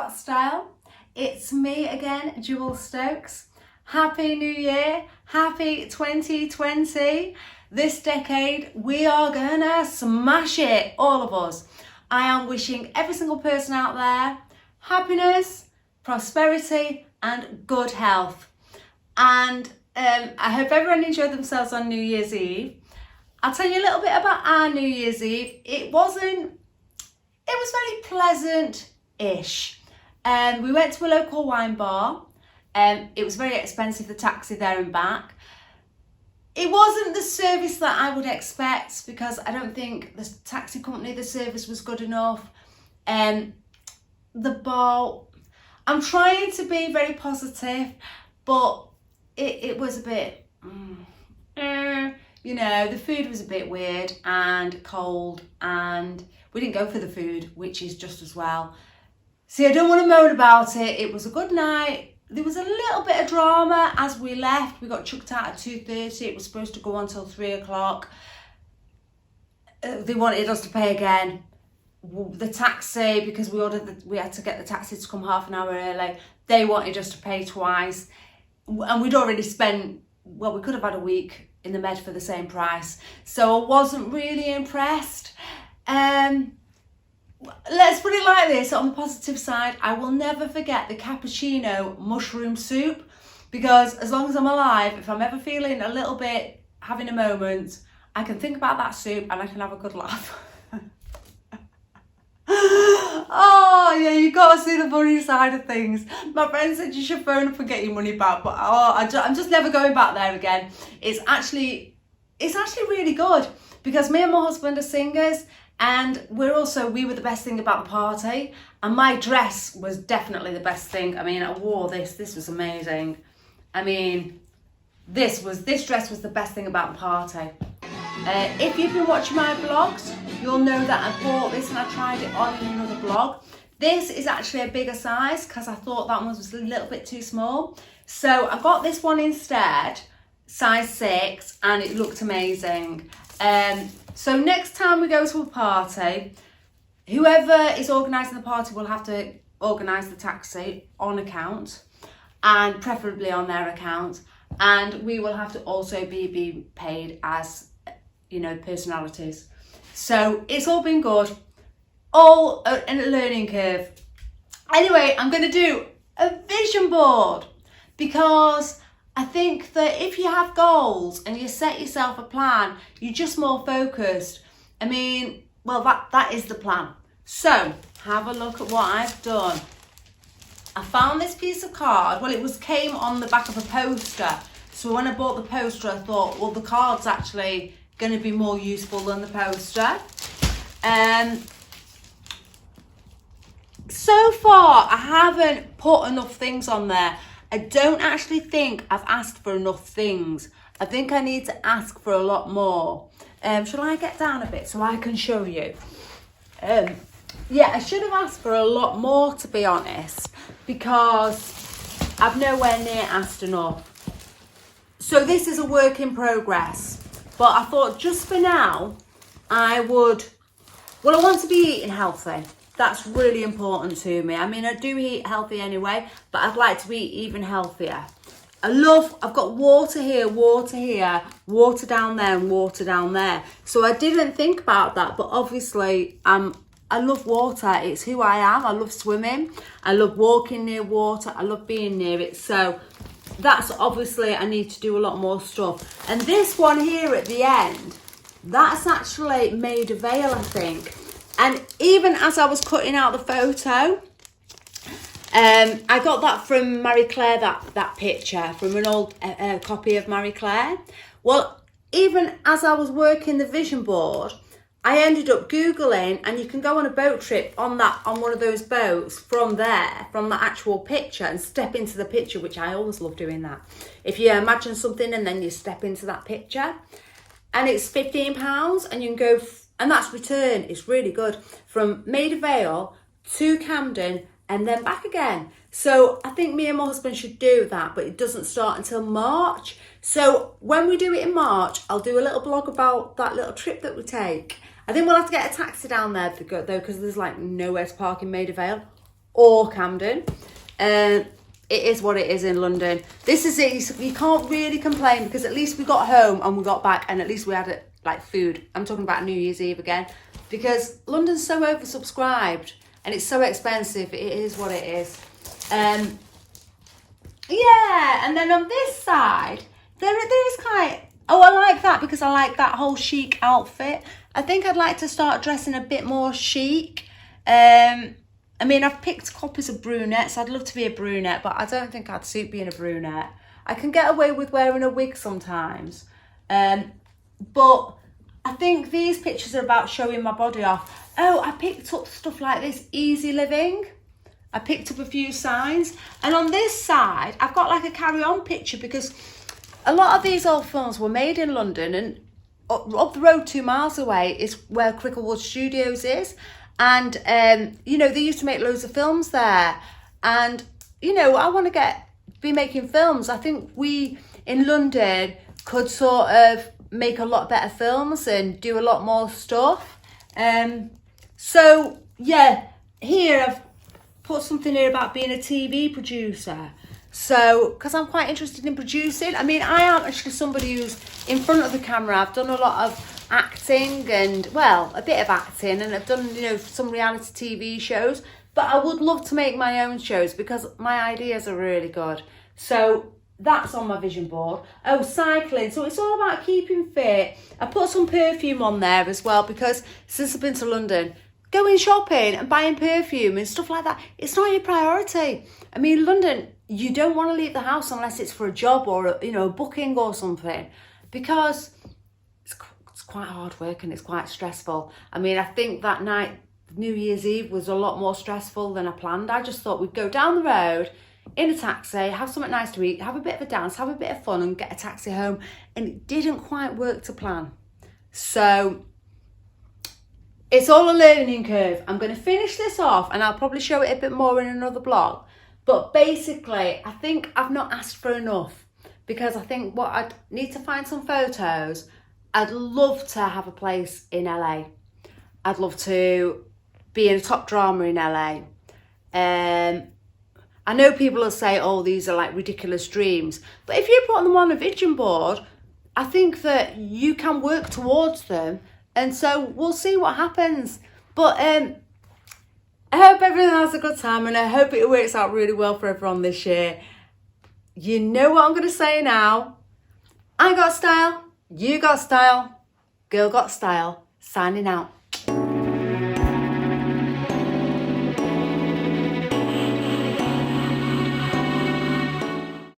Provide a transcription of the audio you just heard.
that style. It's me again, Jewel Stokes. Happy New Year, happy 2020. This decade, we are gonna smash it, all of us. I am wishing every single person out there happiness, prosperity, and good health. And I hope everyone enjoyed themselves on New Year's Eve. I'll tell you a little bit about our New Year's Eve. It was very pleasant-ish. We went to a local wine bar. It was very expensive, the taxi there and back. It wasn't the service that I would expect because I don't think the taxi company, the service was good enough. The bar, I'm trying to be very positive, but it was a bit, the food was a bit weird and cold, and we didn't go for the food, which is just as well. See, I don't want to moan about it. It was a good night. There was a little bit of drama as we left. We got chucked out at 2:30. It was supposed to go on till 3 o'clock. They wanted us to pay again. The taxi, because we had to get the taxi to come half an hour early. They wanted us to pay twice. And we'd already spent, we could have had a week in the Med for the same price. So I wasn't really impressed. Let's put it like this, on the positive side, I will never forget the cappuccino mushroom soup, because as long as I'm alive, if I'm ever feeling a little bit, having a moment, I can think about that soup and I can have a good laugh. Oh yeah, you got to see the funny side of things. My friend said you should phone up and get your money back, but I'm just never going back there again. It's actually really good, because me and my husband are singers, and we were the best thing about the party, and my dress was definitely the best thing. I mean, I wore this was amazing. I mean, this dress was the best thing about the party. If you've been watching my vlogs, you'll know that I bought this and I tried it on in another vlog. This is actually a bigger size because I thought that one was a little bit too small. So I got this one instead, size 6, and it looked amazing. So next time we go to a party, whoever is organising the party will have to organise the taxi on account, and preferably on their account. And we will have to also be paid as, personalities. So it's all been good, all a learning curve. Anyway, I'm going to do a vision board, because I think that if you have goals and you set yourself a plan, you're just more focused. I mean, well, that is the plan. So have a look at what I've done. I found this piece of card. Well, came on the back of a poster. So when I bought the poster, I thought, well, the card's actually going to be more useful than the poster. So far, I haven't put enough things on there. I don't actually think I've asked for enough things. I think I need to ask for a lot more. Shall I get down a bit so I can show you? Yeah, I should have asked for a lot more, to be honest, because I've nowhere near asked enough. So this is a work in progress, but I thought just for now, I want to be eating healthy. That's really important to me. I mean, I do eat healthy anyway, but I'd like to eat even healthier. I've got water here, water down there, and water down there. So I didn't think about that, but obviously I love water. It's who I am. I love swimming. I love walking near water. I love being near it. So that's obviously, I need to do a lot more stuff. And this one here at the end, that's actually made of veil, I think. And even as I was cutting out the photo, I got that from Marie Claire, that picture, from an old copy of Marie Claire. Well, even as I was working the vision board, I ended up Googling, and you can go on a boat trip on one of those boats from the actual picture, and step into the picture, which I always love doing that. If you imagine something and then you step into that picture, and it's £15, and you can go, and that's return. It's really good, from Maida Vale to Camden and then back again. So I think me and my husband should do that, but it doesn't start until March. So when we do it in March, I'll do a little blog about that little trip that we take. I think we'll have to get a taxi down there though, because there's like nowhere to park in Maida Vale. or Camden. It is what it is in London. This is it. You can't really complain because at least we got home and we got back and at least we had it like food. I'm talking about New Year's Eve again because London's so oversubscribed and it's so expensive. It is what it is. Yeah, and then on this side, there's quite... Oh, I like that because I like that whole chic outfit. I think I'd like to start dressing a bit more chic. I mean, I've picked copies of brunettes. I'd love to be a brunette, but I don't think I'd suit being a brunette. I can get away with wearing a wig sometimes. But I think these pictures are about showing my body off. Oh, I picked up stuff like this, easy living. I picked up a few signs. And on this side, I've got like a carry-on picture because a lot of these old films were made in London and up the road 2 miles away is where Cricklewood Studios is. And, you know, they used to make loads of films there. And, you know, I want to be making films. I think we in London could sort of make a lot better films and do a lot more stuff. So, yeah, here I've put something here about being a TV producer. So, because I'm quite interested in producing. I mean, I am actually somebody who's in front of the camera. I've done a lot of acting and, well, a bit of acting, and I've done, you know, some reality TV shows, but I would love to make my own shows because my ideas are really good. So that's on my vision board. Oh, cycling. So it's all about keeping fit. I put some perfume on there as well because since I've been to London, going shopping and buying perfume and stuff like that, it's not your priority. I mean, London, you don't want to leave the house unless it's for a job or, you know, a booking or something, because it's quite hard work and it's quite stressful. I mean, I think that night, New Year's Eve, was a lot more stressful than I planned. I just thought we'd go down the road in a taxi, have something nice to eat, have a bit of a dance, have a bit of fun and get a taxi home. And it didn't quite work to plan. So it's all a learning curve. I'm going to finish this off and I'll probably show it a bit more in another vlog. But basically, I think I've not asked for enough because I think what I'd need to find some photos. I'd love to have a place in LA. I'd love to be in a top drama in LA. I know people will say, oh, these are like ridiculous dreams. But if you put them on a vision board, I think that you can work towards them. And so we'll see what happens. But I hope everyone has a good time and I hope it works out really well for everyone this year. You know what I'm going to say now. I got style, you got style, girl got style, signing out.